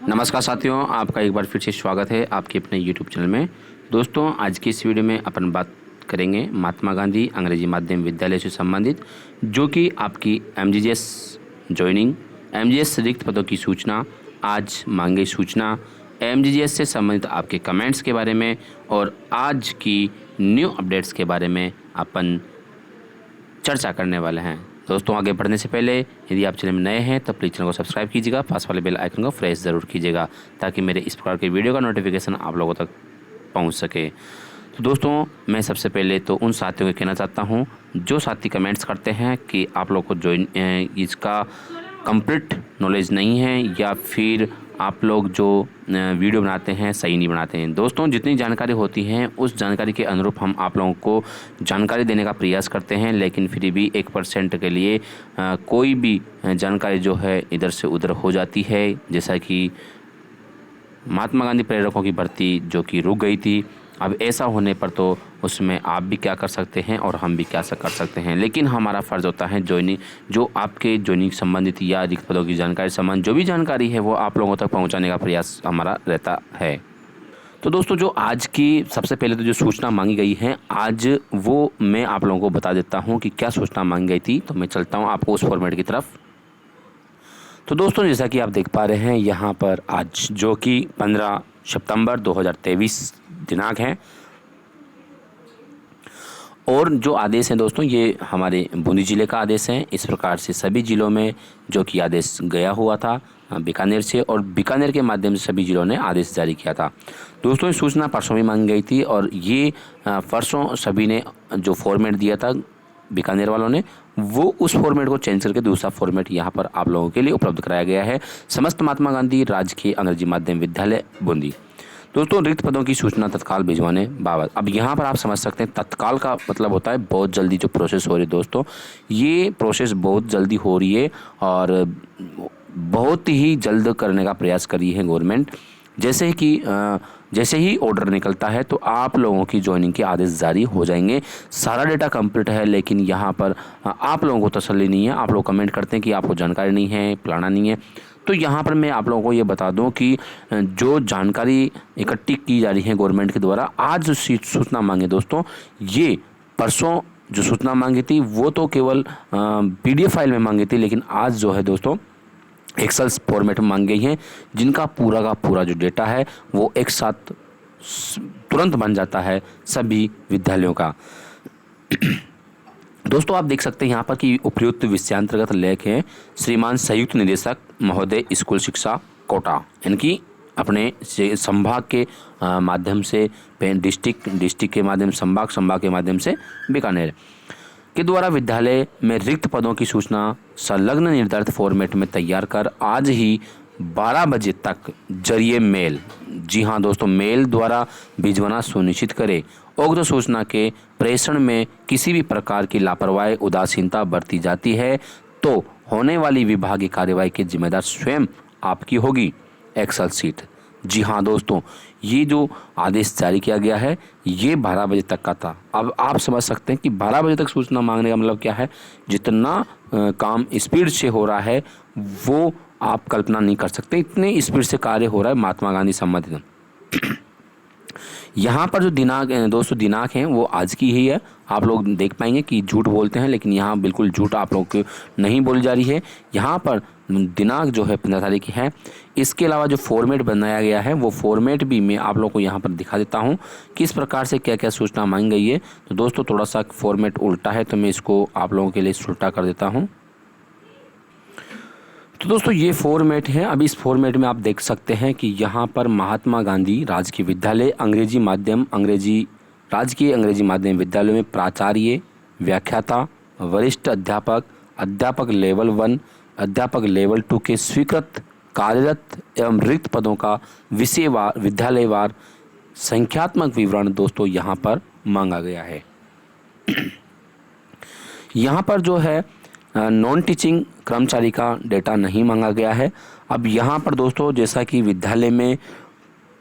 नमस्कार साथियों, आपका एक बार फिर से स्वागत है आपके अपने YouTube चैनल में। दोस्तों, आज की इस वीडियो में अपन बात करेंगे महात्मा गांधी अंग्रेजी माध्यम विद्यालय से संबंधित, जो कि आपकी MGGS ज्वाइनिंग, MGGS रिक्त पदों की सूचना, आज मांगी सूचना, MGGS से संबंधित आपके कमेंट्स के बारे में और आज की न्यू अपडेट्स के बारे में अपन चर्चा करने वाले हैं। दोस्तों, आगे बढ़ने से पहले यदि आप चैनल में नए हैं तो प्लीज़ चैनल को सब्सक्राइब कीजिएगा, पास वाले बेल आइकन को प्रेस ज़रूर कीजिएगा ताकि मेरे इस प्रकार के वीडियो का नोटिफिकेशन आप लोगों तक पहुंच सके। तो दोस्तों, मैं सबसे पहले तो उन साथियों को कहना चाहता हूं जो साथी कमेंट्स करते हैं कि आप लोग को ज्वाइन इसका कंप्लीट नॉलेज नहीं है या फिर आप लोग जो वीडियो बनाते हैं सही नहीं बनाते हैं। दोस्तों, जितनी जानकारी होती है उस जानकारी के अनुरूप हम आप लोगों को जानकारी देने का प्रयास करते हैं, लेकिन फिर भी 1% के लिए कोई भी जानकारी जो है इधर से उधर हो जाती है। जैसा कि महात्मा गांधी प्रेरकों की भर्ती जो कि रुक गई थी, अब ऐसा होने पर तो उसमें आप भी क्या कर सकते हैं और हम भी क्या कर सकते हैं। लेकिन हमारा फ़र्ज़ होता है ज्वाइनिंग, जो आपके ज्वाइनिंग संबंधित या रिक्त पदों की जानकारी संबंध जो भी जानकारी है वो आप लोगों तक पहुंचाने का प्रयास हमारा रहता है। तो दोस्तों, जो आज की सबसे पहले तो जो सूचना मांगी गई है आज वो मैं आप लोगों को बता देता हूँ कि क्या सूचना मांगी गई थी। तो मैं चलता हूँ आपको उस फॉर्मेट की तरफ। तो दोस्तों, जैसा कि आप देख पा रहे हैं यहाँ पर आज जो कि 15 सितंबर 2023 दिनांक है और जो आदेश हैं दोस्तों ये हमारे बूंदी ज़िले का आदेश है। इस प्रकार से सभी ज़िलों में जो कि आदेश गया हुआ था बीकानेर से, और बीकानेर के माध्यम से सभी ज़िलों ने आदेश जारी किया था। दोस्तों, ये सूचना परसों भी मांगी गई थी और ये परसों सभी ने जो फॉर्मेट दिया था बीकानेर वालों ने, वो उस फॉर्मेट को चेंज करके दूसरा फॉर्मेट यहाँ पर आप लोगों के लिए उपलब्ध कराया गया है। समस्त महात्मा गांधी राजकीय अंग्रेजी माध्यम विद्यालय बूंदी। दोस्तों, रिक्त पदों की सूचना तत्काल भिजवाने बाबत। अब यहाँ पर आप समझ सकते हैं तत्काल का मतलब होता है बहुत जल्दी जो प्रोसेस हो रही है। दोस्तों, ये प्रोसेस बहुत जल्दी हो रही है और बहुत ही जल्द करने का प्रयास कर रही है गवर्नमेंट। जैसे ही ऑर्डर निकलता है तो आप लोगों की ज्वाइनिंग के आदेश जारी हो जाएंगे। सारा डेटा कंप्लीट है, लेकिन यहाँ पर आप लोगों को तसल्ली नहीं है। आप लोग कमेंट करते हैं कि आपको जानकारी नहीं है, प्लाना नहीं है। तो यहाँ पर मैं आप लोगों को ये बता दूं कि जो जानकारी इकट्ठी की जा रही है गवर्नमेंट के द्वारा, आज जो सूचना मांगी दोस्तों, ये परसों जो सूचना मांगी थी वो तो केवल PDF फाइल में मांगी थी, लेकिन आज जो है दोस्तों एक्सेल फॉर्मेट में मांगी गई है, जिनका पूरा का पूरा जो डेटा है वो एक साथ तुरंत बन जाता है सभी विद्यालयों का। दोस्तों, आप देख सकते हैं यहाँ पर कि उपयुक्त विषयांतर्गत लेख है श्रीमान संयुक्त निदेशक महोदय स्कूल शिक्षा कोटा, यानी अपने संभाग के माध्यम से डिस्ट्रिक्ट के माध्यम संभाग के माध्यम से बीकानेर के द्वारा विद्यालय में रिक्त पदों की सूचना संलग्न निर्धारित फॉर्मेट में तैयार कर आज ही 12 बजे तक जरिए मेल, जी हाँ दोस्तों, मेल द्वारा भिजवाना सुनिश्चित करें। उक्त सूचना के प्रेषण में किसी भी प्रकार की लापरवाही उदासीनता बरती जाती है तो होने वाली विभागीय कार्यवाही की जिम्मेदार स्वयं आपकी होगी। Excel seat. जी हाँ दोस्तों, ये जो आदेश जारी किया गया है ये 12 बजे तक का था। अब आप समझ सकते हैं कि 12 बजे तक सूचना मांगने का मतलब क्या है। जितना काम स्पीड से हो रहा है वो आप कल्पना नहीं कर सकते, इतने स्पीड से कार्य हो रहा है महात्मा गांधी संबंधित। यहाँ पर जो दिनांक दोस्तों दिनांक हैं वो आज की ही है। आप लोग देख पाएंगे कि झूठ बोलते हैं, लेकिन यहाँ बिल्कुल झूठ आप लोग को नहीं बोली जा रही है। यहाँ पर दिनांक जो है 15 तारीख की है। इसके अलावा जो फॉर्मेट बनाया गया है वो फॉर्मेट भी मैं आप लोग को यहाँ पर दिखा देता हूँ किस प्रकार से क्या क्या सूचना मांगी गई है। तो दोस्तों, थोड़ा सा फॉर्मेट उल्टा है तो मैं इसको आप लोगों के लिए उल्टा कर देता हूँ। तो दोस्तों, ये फॉर्मेट है। अभी इस फॉर्मेट में आप देख सकते हैं कि यहाँ पर महात्मा गांधी राजकीय विद्यालय राजकीय अंग्रेजी माध्यम विद्यालय में प्राचार्य, व्याख्याता, वरिष्ठ अध्यापक, अध्यापक लेवल 1, अध्यापक लेवल 2 के स्वीकृत कार्यरत एवं रिक्त पदों का विषयवार विद्यालयवार संख्यात्मक विवरण दोस्तों यहाँ पर मांगा गया है। यहाँ पर जो है नॉन टीचिंग कर्मचारी का डेटा नहीं मांगा गया है। अब यहाँ पर दोस्तों जैसा कि विद्यालय में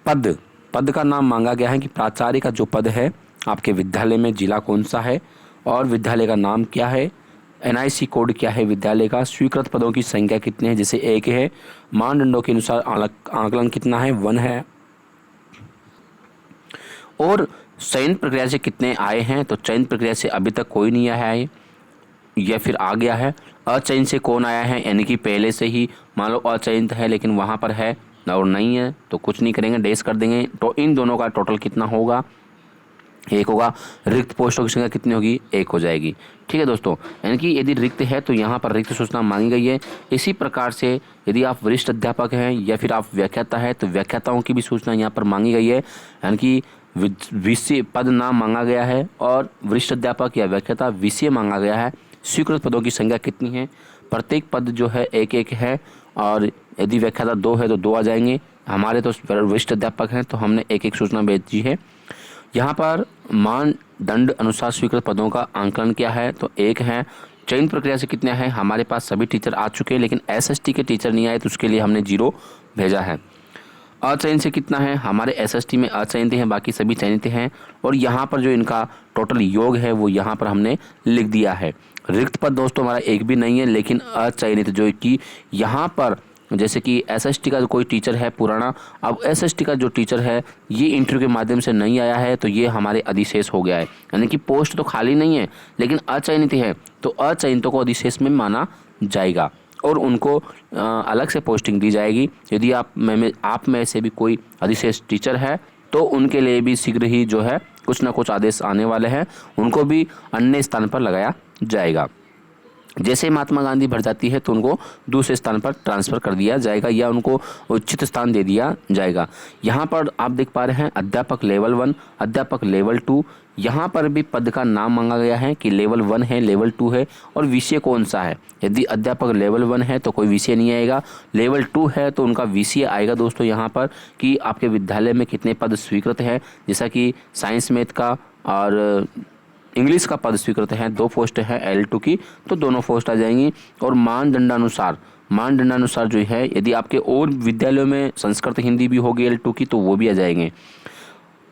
पद का नाम मांगा गया है कि प्राचार्य का जो पद है आपके विद्यालय में जिला कौन सा है और विद्यालय का नाम क्या है, NIC कोड क्या है विद्यालय का, स्वीकृत पदों की संख्या कितनी है, जैसे 1 है, मानदंडों के अनुसार आकलन कितना है, 1 है, और चयन प्रक्रिया से कितने आए हैं, तो चयन प्रक्रिया से अभी तक कोई नहीं आया है या फिर आ गया है। अचयन से कौन आया है, यानी कि पहले से ही मान लो अचयनित है लेकिन वहाँ पर है और नहीं है तो कुछ नहीं करेंगे, डैश कर देंगे। तो इन दोनों का टोटल कितना होगा, 1 होगा। रिक्त पोस्टों की संख्या कितनी होगी, 1 हो जाएगी। ठीक है दोस्तों, यानी कि यदि रिक्त है तो यहाँ पर रिक्त सूचना मांगी गई है। इसी प्रकार से यदि आप वरिष्ठ अध्यापक हैं या फिर आप व्याख्याता है तो व्याख्याताओं की भी सूचना यहाँ पर मांगी गई है, यानी कि विषय पद नाम मांगा गया है और वरिष्ठ अध्यापक या व्याख्याता विषय मांगा गया है। स्वीकृत पदों की संख्या कितनी है, प्रत्येक पद जो है 1-1 है और यदि व्याख्याता 2 है तो 2 आ जाएंगे। हमारे तो वरिष्ठ अध्यापक हैं तो हमने 1-1 सूचना भेज दी है। यहाँ पर मानदंड अनुसार स्वीकृत पदों का आंकलन क्या है, तो 1 है। चयन प्रक्रिया से कितने हैं, हमारे पास सभी टीचर आ चुके हैं लेकिन SST के टीचर नहीं आए तो उसके लिए हमने 0 भेजा है। अचयन से कितना है, हमारे SST में अचयनित हैं, बाकी सभी चयनित हैं। और यहाँ पर जो इनका टोटल योग है वो यहाँ पर हमने लिख दिया है। रिक्त पद दोस्तों हमारा 1 भी नहीं है लेकिन अचयनित, जो कि यहाँ पर जैसे कि SST का कोई टीचर है पुराना, अब SST का जो टीचर है ये इंटरव्यू के माध्यम से नहीं आया है तो ये हमारे अधिशेष हो गया है, यानी कि पोस्ट तो खाली नहीं है लेकिन अचयनित है तो अचयनितों को अधिशेष में माना जाएगा और उनको अलग से पोस्टिंग दी जाएगी। यदि आप में से भी कोई अधिशेष टीचर है तो उनके लिए भी शीघ्र ही जो है कुछ ना कुछ आदेश आने वाले हैं, उनको भी अन्य स्थान पर लगाया जाएगा। जैसे महात्मा गांधी भर जाती है तो उनको दूसरे स्थान पर ट्रांसफ़र कर दिया जाएगा या उनको उचित स्थान दे दिया जाएगा। यहाँ पर आप देख पा रहे हैं अध्यापक लेवल 1, अध्यापक लेवल 2, यहाँ पर भी पद का नाम मांगा गया है कि लेवल 1 है, लेवल 2 है और विषय कौन सा है। यदि अध्यापक लेवल 1 है तो कोई विषय नहीं आएगा, लेवल 2 है तो उनका विषय आएगा दोस्तों यहाँ पर कि आपके विद्यालय में कितने पद स्वीकृत हैं, जैसा कि साइंस मैथ का और इंग्लिश का पद स्वीकृत है, 2 पोस्ट है L2 की तो दोनों पोस्ट आ जाएंगी। और मानदंडानुसार जो है यदि आपके और विद्यालयों में संस्कृत हिंदी भी होगी L2 की तो वो भी आ जाएंगे।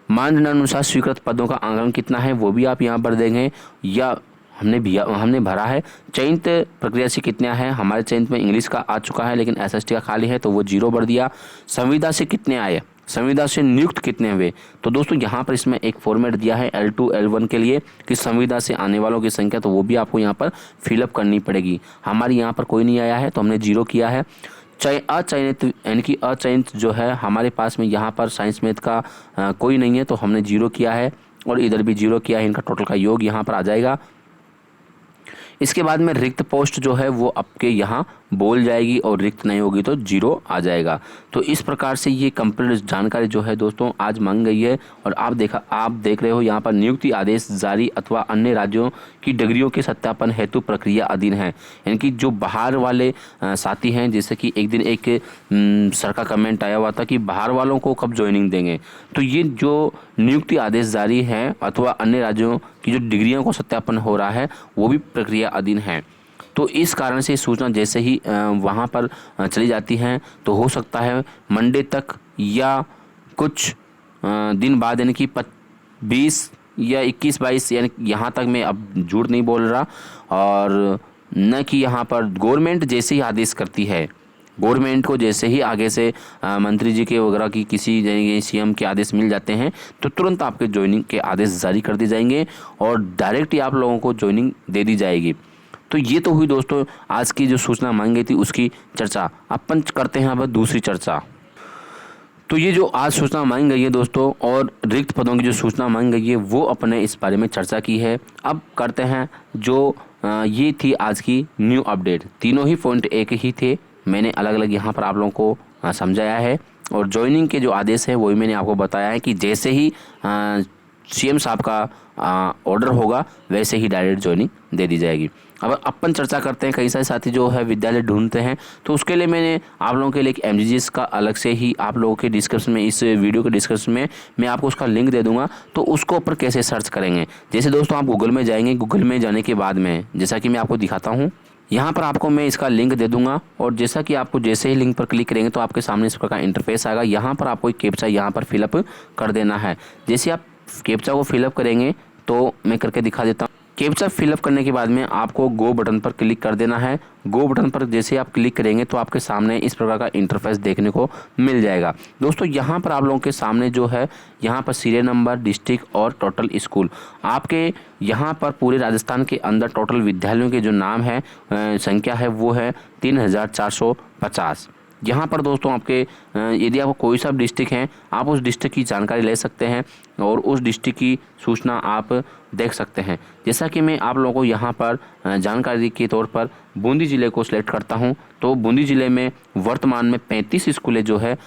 मानदंडानुसार स्वीकृत पदों का आंकलन कितना है वो भी आप यहाँ पर देंगे या हमने भरा है। चयनित प्रक्रिया से कितना है, हमारे चयनित में इंग्लिश का आ चुका है लेकिन SST का खाली है तो वो 0 भर दिया। संविदा से कितने आए, संविदा से नियुक्त कितने हुए, तो दोस्तों यहाँ पर इसमें एक फॉर्मेट दिया है L2 L1 के लिए कि संविदा से आने वालों की संख्या, तो वो भी आपको यहाँ पर फिलअप करनी पड़ेगी। हमारी यहाँ पर कोई नहीं आया है तो हमने 0 किया है। अचयनित यानी कि अचयनित जो है हमारे पास में यहाँ पर साइंस मैथ का कोई नहीं है तो हमने 0 किया है और इधर भी 0 किया है, इनका टोटल का योग यहाँ पर आ जाएगा। इसके बाद में रिक्त पोस्ट जो है वो आपके यहाँ बोल जाएगी और रिक्त नहीं होगी तो 0 आ जाएगा। तो इस प्रकार से ये कंप्लीट जानकारी जो है दोस्तों आज मांग गई है। और आप देख रहे हो यहाँ पर नियुक्ति आदेश जारी अथवा अन्य राज्यों की डिग्रियों के सत्यापन हेतु प्रक्रिया अधीन है, यानी कि जो बाहर वाले साथी हैं, जैसे कि एक दिन एक सर का कमेंट आया हुआ था कि बाहर वालों को कब ज्वाइनिंग देंगे, तो ये जो नियुक्ति आदेश जारी है अथवा अन्य राज्यों की जो डिग्रियों को सत्यापन हो रहा है वो भी प्रक्रिया अधीन है। तो इस कारण से सूचना जैसे ही वहाँ पर चली जाती है तो हो सकता है मंडे तक या कुछ दिन बाद, यानी कि 20 या 21-22, यानी यहाँ तक मैं अब झूठ नहीं बोल रहा। और न कि यहाँ पर गवर्नमेंट जैसे ही आदेश करती है, गवर्नमेंट को जैसे ही आगे से मंत्री जी के वगैरह की किसी CM के आदेश मिल जाते हैं तो तुरंत आपके ज्वाइनिंग के आदेश जारी कर दिए जाएंगे और डायरेक्ट ही आप लोगों को ज्वाइनिंग दे दी जाएगी। तो ये तो हुई दोस्तों आज की जो सूचना मांगी गई थी उसकी चर्चा। अपन करते हैं अब दूसरी चर्चा। तो ये जो आज सूचना मांगी गई है दोस्तों और रिक्त पदों की जो सूचना मांगी गई है वो अपने इस बारे में चर्चा की है। अब करते हैं जो ये थी आज की न्यू अपडेट। तीनों ही पॉइंट एक ही थे, मैंने अलग अलग यहाँ पर आप लोगों को समझाया है। और ज्वाइनिंग के जो आदेश है वही मैंने आपको बताया है कि जैसे ही CM साहब का ऑर्डर होगा वैसे ही डायरेक्ट ज्वाइनिंग दे दी जाएगी। अब अपन चर्चा करते हैं, कई सारे साथी जो है विद्यालय ढूंढते हैं तो उसके लिए मैंने आप लोगों के लिए एक MGGS का अलग से ही आप लोगों के डिस्क्रिप्शन में, इस वीडियो के डिस्क्रिप्शन में मैं आपको उसका लिंक दे दूंगा। तो उसको ऊपर कैसे सर्च करेंगे, जैसे दोस्तों आप गूगल में जाएंगे, गूगल में जाने के बाद में जैसा कि मैं आपको दिखाता हूँ, यहाँ पर आपको मैं इसका लिंक दे दूंगा। और जैसा कि आपको जैसे ही लिंक पर क्लिक करेंगे तो आपके सामने इस प्रकार इंटरफेस आएगा। यहाँ पर आपको एक कैप्चा यहाँ पर फिलअप कर देना है। जैसे आप कैप्चा को फिलअप करेंगे तो मैं करके दिखा देता हूँ। कैप्चा फिलअप करने के बाद में आपको गो बटन पर क्लिक कर देना है। गो बटन पर जैसे आप क्लिक करेंगे तो आपके सामने इस प्रकार का इंटरफेस देखने को मिल जाएगा। दोस्तों यहाँ पर आप लोगों के सामने जो है यहाँ पर सीरियल नंबर, डिस्ट्रिक्ट और टोटल स्कूल, आपके यहाँ पर पूरे राजस्थान के अंदर टोटल विद्यालयों के जो नाम है संख्या है वो है 3450। यहाँ पर दोस्तों आपके यदि आपको कोई सा डिस्ट्रिक्ट है आप उस डिस्ट्रिक्ट की जानकारी ले सकते हैं और उस डिस्ट्रिक्ट की सूचना आप देख सकते हैं। जैसा कि मैं आप लोगों को यहाँ पर जानकारी के तौर पर बूंदी ज़िले को सिलेक्ट करता हूँ, तो बूंदी ज़िले में वर्तमान में 35 स्कूलें जो है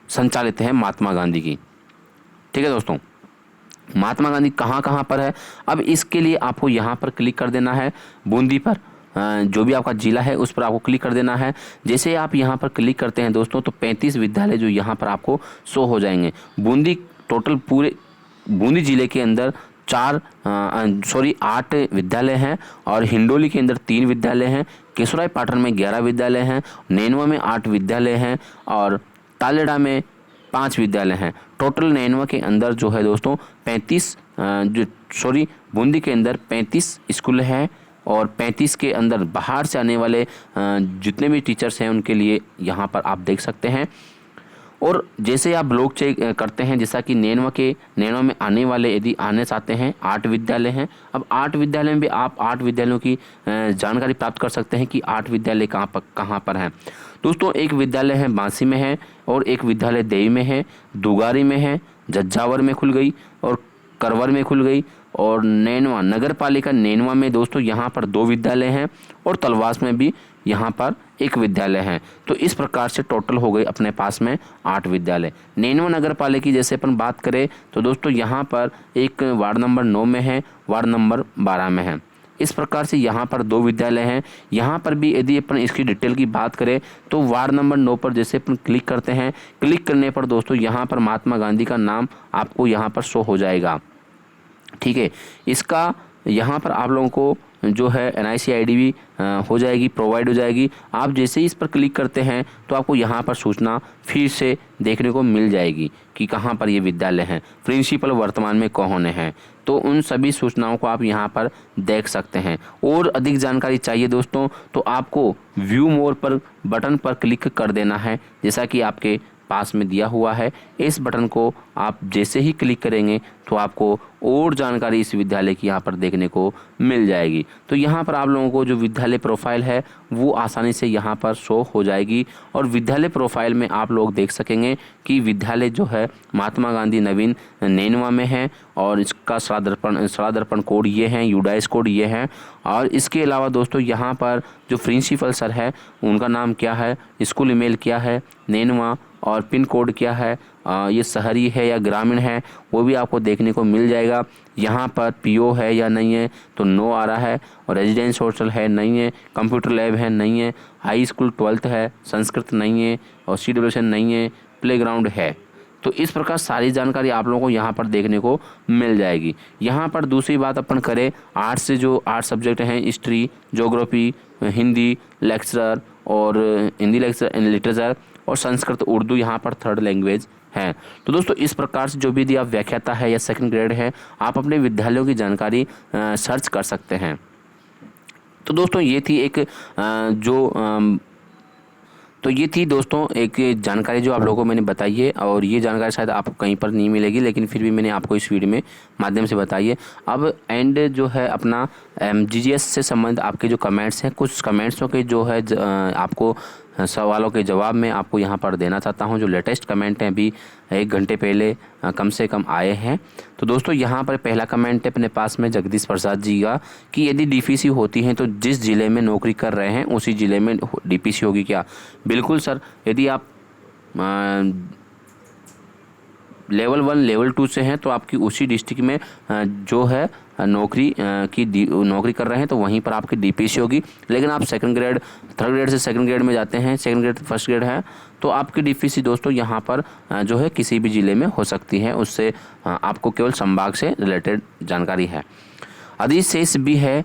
संचालित हैं महात्मा गांधी की। ठीक है दोस्तों, महात्मा गांधी कहाँ कहाँ पर है, अब इसके लिए आपको यहाँ पर क्लिक कर देना है। बूंदी पर जो भी आपका ज़िला है उस पर आपको क्लिक कर देना है। जैसे आप यहाँ पर क्लिक करते हैं दोस्तों तो 35 विद्यालय जो यहाँ पर आपको शो हो जाएंगे। बूंदी टोटल पूरे बूंदी ज़िले के अंदर 8 विद्यालय हैं और हिंडोली के अंदर 3 विद्यालय हैं, केशोराय पाटन में 11 विद्यालय हैं, नैनवा में 8 विद्यालय हैं और तालेड़ा में 5 विद्यालय हैं। टोटल नैनवा के अंदर जो है दोस्तों बूंदी के अंदर 35 स्कूल हैं और 35 के अंदर बाहर से आने वाले जितने भी टीचर्स हैं उनके लिए यहाँ पर आप देख सकते हैं। और जैसे आप ब्लॉक चेक करते हैं, जैसा कि नैनवा में आने वाले यदि आने चाहते हैं 8 विद्यालय हैं। अब 8 विद्यालय में भी आप 8 विद्यालयों की जानकारी प्राप्त कर सकते हैं कि 8 विद्यालय कहाँ पर हैं। दोस्तों एक विद्यालय है बांसी में है और एक विद्यालय देवी में है, दुगारी में है, जज्जावर में खुल गई और करवर में खुल गई और नैनवा नगर पालिका नैनवा में दोस्तों यहाँ पर 2 विद्यालय हैं और तलवास में भी यहाँ पर 1 विद्यालय है। तो इस प्रकार से टोटल हो गई अपने पास में 8 विद्यालय। नैनवा नगर पालिका की जैसे अपन बात करें तो दोस्तों यहाँ पर एक वार्ड नंबर 9 में है, वार्ड नंबर 12 में है। इस प्रकार से यहाँ पर 2 विद्यालय हैं। यहाँ पर भी यदि अपन इसकी डिटेल की बात करें तो वार्ड नंबर 9 पर जैसे अपन क्लिक करते हैं, क्लिक करने पर दोस्तों यहाँ पर महात्मा गांधी का नाम आपको यहाँ पर शो हो जाएगा। ठीक है, इसका यहाँ पर आप लोगों को जो है NIC ID भी हो जाएगी, प्रोवाइड हो जाएगी। आप जैसे ही इस पर क्लिक करते हैं तो आपको यहाँ पर सूचना फिर से देखने को मिल जाएगी कि कहाँ पर ये विद्यालय हैं, प्रिंसिपल वर्तमान में कौन है, तो उन सभी सूचनाओं को आप यहाँ पर देख सकते हैं। और अधिक जानकारी चाहिए दोस्तों तो आपको व्यू मोर पर बटन पर क्लिक कर देना है, जैसा कि आपके पास में दिया हुआ है। इस बटन को आप जैसे ही क्लिक करेंगे तो आपको और जानकारी इस विद्यालय की यहाँ पर देखने को मिल जाएगी। तो यहाँ पर आप लोगों को जो विद्यालय प्रोफाइल है वो आसानी से यहाँ पर शो हो जाएगी और विद्यालय प्रोफाइल में आप लोग देख सकेंगे कि विद्यालय जो है महात्मा गांधी नवीन नैनवा में है और इसका सड़ादर्पण कोड ये हैं, यूडाइस कोड ये हैं। और इसके अलावा दोस्तों यहाँ पर जो प्रिंसिपल सर है उनका नाम क्या है, स्कूल ईमेल क्या है, नैनवा और पिन कोड क्या है, ये शहरी है या ग्रामीण है वो भी आपको देखने को मिल जाएगा। यहाँ पर PO है या नहीं है तो नो आ रहा है, और रेजिडेंस हॉस्टल है नहीं है, कंप्यूटर लैब है नहीं है, हाई स्कूल 12th है, संस्कृत नहीं है और CWS नहीं है, प्लेग्राउंड है। तो इस प्रकार सारी जानकारी आप लोगों को यहाँ पर देखने को मिल जाएगी। यहाँ पर दूसरी बात अपन करें, आर्ट्स से जो 8 सब्जेक्ट हैं, हिस्ट्री, ज्योग्राफी, हिंदी लेक्चरर और हिंदी लेक्चर लिटरेचर और संस्कृत उर्दू यहाँ पर 3rd लैंग्वेज है। तो दोस्तों इस प्रकार से जो भी यदि आप व्याख्याता है या 2nd ग्रेड है आप अपने विद्यालयों की जानकारी सर्च कर सकते हैं। तो दोस्तों ये थी दोस्तों एक जानकारी जो आप लोगों को मैंने बताई है, और ये जानकारी शायद आपको कहीं पर नहीं मिलेगी लेकिन फिर भी मैंने आपको इस वीडियो में माध्यम से बताई है। अब एंड जो है अपना MGGS से संबंधित आपके जो कमेंट्स हैं, कुछ कमेंट्सों के जो है आपको सवालों के जवाब में आपको यहाँ पर देना चाहता हूँ। जो लेटेस्ट कमेंट हैं अभी 1 घंटे पहले कम से कम आए हैं। तो दोस्तों यहाँ पर पहला कमेंट है अपने पास में जगदीश प्रसाद जी का कि यदि DPC होती हैं तो जिस ज़िले में नौकरी कर रहे हैं उसी ज़िले में DPC होगी क्या? बिल्कुल सर, यदि आप लेवल 1 लेवल 2 से हैं तो आपकी उसी डिस्ट्रिक्ट में जो है नौकरी कर रहे हैं तो वहीं पर आपकी DPC होगी। लेकिन आप 2nd ग्रेड 3rd ग्रेड से 2nd ग्रेड में जाते हैं, 2nd ग्रेड 1st ग्रेड है तो आपकी DPC दोस्तों यहाँ पर जो है किसी भी ज़िले में हो सकती है। उससे आपको केवल संभाग से रिलेटेड जानकारी है। अधिशेष भी है,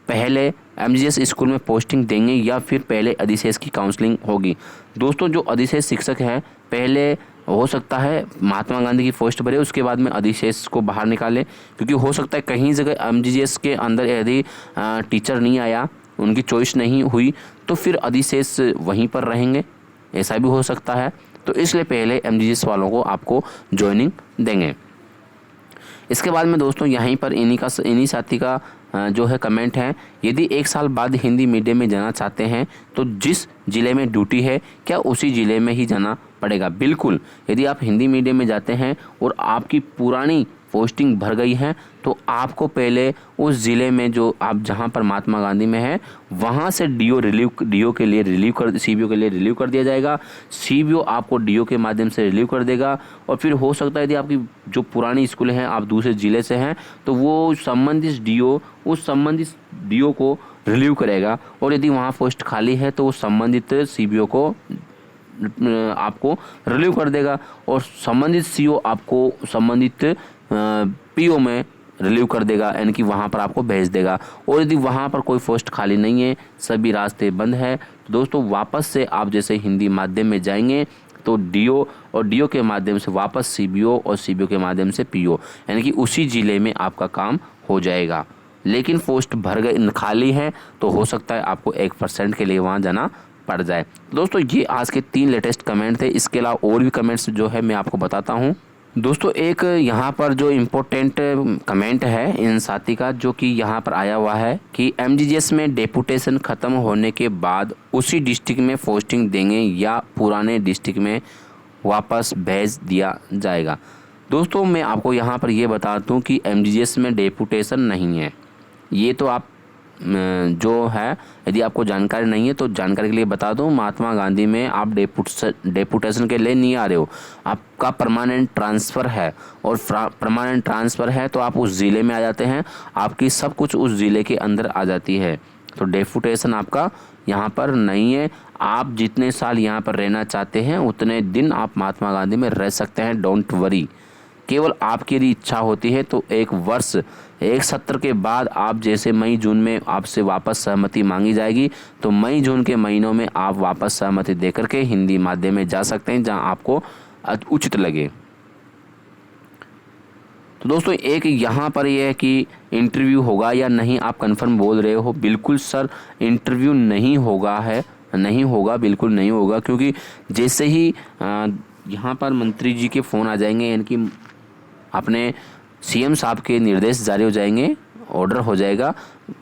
पहले MGS स्कूल में पोस्टिंग देंगे या फिर पहले अधिशेष की काउंसलिंग होगी? दोस्तों जो अधिशेष शिक्षक है पहले हो सकता है महात्मा गांधी की पोस्ट भरे, उसके बाद में अधिशेष को बाहर निकाले, क्योंकि हो सकता है कहीं जगह एमजीजीएस के अंदर यदि टीचर नहीं आया, उनकी चॉइस नहीं हुई, तो फिर अधिशेष वहीं पर रहेंगे, ऐसा भी हो सकता है। तो इसलिए पहले एमजीजीएस वालों को आपको ज्वाइनिंग देंगे। इसके बाद में दोस्तों यहीं पर इन्हीं साथी का जो है कमेंट है, यदि 1 साल बाद हिंदी मीडियम में जाना चाहते हैं तो जिस ज़िले में ड्यूटी है क्या उसी ज़िले में ही जाना पड़ेगा। बिल्कुल, यदि आप हिंदी मीडियम में जाते हैं और आपकी पुरानी पोस्टिंग भर गई है तो आपको पहले उस ज़िले में जो आप जहां पर महात्मा गांधी में है वहां से डीओ के लिए रिलीव कर सीबीओ के लिए रिलीव कर दिया जाएगा। सीबीओ आपको डीओ के माध्यम से रिलीव कर देगा, और फिर हो सकता है यदि आपकी जो पुरानी स्कूल है आप दूसरे ज़िले से हैं तो वो संबंधित डीओ उस संबंधित डीओ को रिलीव करेगा, और यदि वहाँ पोस्ट खाली है तो वो संबंधित सीबीओ को आपको रिलीव कर देगा, और संबंधित सीओ आपको संबंधित पीओ में रिलीव कर देगा, यानी कि वहाँ पर आपको भेज देगा। और यदि वहाँ पर कोई पोस्ट खाली नहीं है, सभी रास्ते बंद है, तो दोस्तों वापस से आप जैसे हिंदी माध्यम में जाएंगे तो डीओ और डीओ के माध्यम से वापस सीबीओ और सीबीओ के माध्यम से पीओ, यानी कि उसी ज़िले में आपका काम हो जाएगा। लेकिन पोस्ट भर गई खाली है तो हो सकता है आपको 1% के लिए वहाँ जाना पड़ जाए। दोस्तों ये आज के 3 लेटेस्ट कमेंट थे, इसके अलावा और भी कमेंट्स जो है मैं आपको बताता हूँ। दोस्तों एक यहाँ पर जो इम्पोर्टेंट कमेंट है इन साथी का, जो कि यहाँ पर आया हुआ है कि एमजीजीएस में डेपुटेशन ख़त्म होने के बाद उसी डिस्ट्रिक्ट में पोस्टिंग देंगे या पुराने डिस्ट्रिक्ट में वापस भेज दिया जाएगा। दोस्तों मैं आपको यहाँ पर ये बता दूँ कि एमजीजीएस में डेपुटेशन नहीं है। ये तो आप जो है यदि आपको जानकारी नहीं है तो जानकारी के लिए बता दूं, महात्मा गांधी में आप डेपुटेशन के लिए नहीं आ रहे हो, आपका परमानेंट ट्रांसफ़र है, और परमानेंट ट्रांसफ़र है तो आप उस ज़िले में आ जाते हैं, आपकी सब कुछ उस ज़िले के अंदर आ जाती है। तो डेपुटेशन आपका यहाँ पर नहीं है। आप जितने साल यहाँ पर रहना चाहते हैं उतने दिन आप महात्मा गांधी में रह सकते हैं, डोंट वरी। केवल आपकी यदि इच्छा होती है तो 1 वर्ष 1 सत्र के बाद आप जैसे मई जून में आपसे वापस सहमति मांगी जाएगी तो मई जून के महीनों में आप वापस सहमति देकर के हिंदी माध्यम में जा सकते हैं जहां आपको उचित लगे। तो दोस्तों एक यहाँ पर यह है कि इंटरव्यू होगा या नहीं, आप कंफर्म बोल रहे हो। बिल्कुल सर इंटरव्यू नहीं होगा, बिल्कुल नहीं होगा, क्योंकि जैसे ही यहाँ पर मंत्री जी के फ़ोन आ जाएंगे, यानी कि अपने सीएम साहब के निर्देश जारी हो जाएंगे, ऑर्डर हो जाएगा,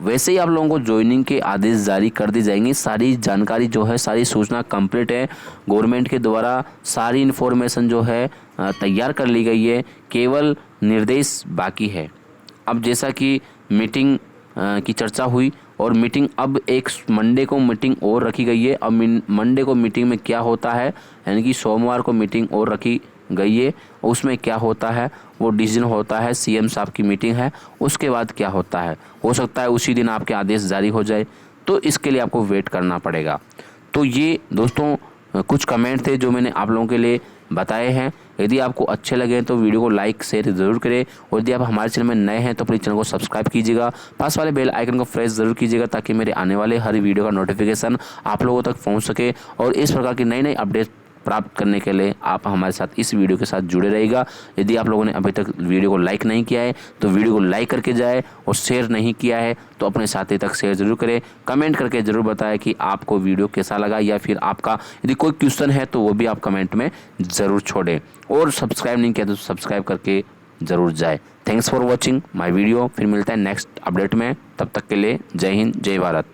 वैसे ही आप लोगों को ज्वाइनिंग के आदेश जारी कर दी जाएंगे। सारी जानकारी जो है, सारी सूचना कंप्लीट है, गवर्नमेंट के द्वारा सारी इन्फॉर्मेशन जो है तैयार कर ली गई है, केवल निर्देश बाकी है। अब जैसा कि मीटिंग की चर्चा हुई और मीटिंग अब एक मंडे को मीटिंग और रखी गई है। अब मंडे को मीटिंग में क्या होता है, यानी कि सोमवार को मीटिंग और रखी गई है, उसमें क्या होता है वो डिसीजन होता है, सीएम साहब की मीटिंग है, उसके बाद क्या होता है हो सकता है उसी दिन आपके आदेश जारी हो जाए, तो इसके लिए आपको वेट करना पड़ेगा। तो ये दोस्तों कुछ कमेंट थे जो मैंने आप लोगों के लिए बताए हैं। यदि आपको अच्छे लगे तो वीडियो को लाइक शेयर ज़रूर करें, और यदि आप हमारे चैनल में नए हैं तो अपने चैनल को सब्सक्राइब कीजिएगा, पास वाले बेल आइकन को प्रेस ज़रूर कीजिएगा ताकि मेरे आने वाले हर वीडियो का नोटिफिकेशन आप लोगों तक पहुंच सके। और इस प्रकार की नई नई अपडेट प्राप्त करने के लिए आप हमारे साथ इस वीडियो के साथ जुड़े रहिएगा। यदि आप लोगों ने अभी तक वीडियो को लाइक नहीं किया है तो वीडियो को लाइक करके जाए, और शेयर नहीं किया है तो अपने साथी तक शेयर ज़रूर करें। कमेंट करके ज़रूर बताएं कि आपको वीडियो कैसा लगा, या फिर आपका यदि कोई क्वेश्चन है तो वो भी आप कमेंट में ज़रूर छोड़ें। और सब्सक्राइब नहीं किया तो सब्सक्राइब करके ज़रूर जाए। Thanks for watching my video. फिर मिलता है नेक्स्ट अपडेट में, तब तक के लिए जय हिंद जय भारत।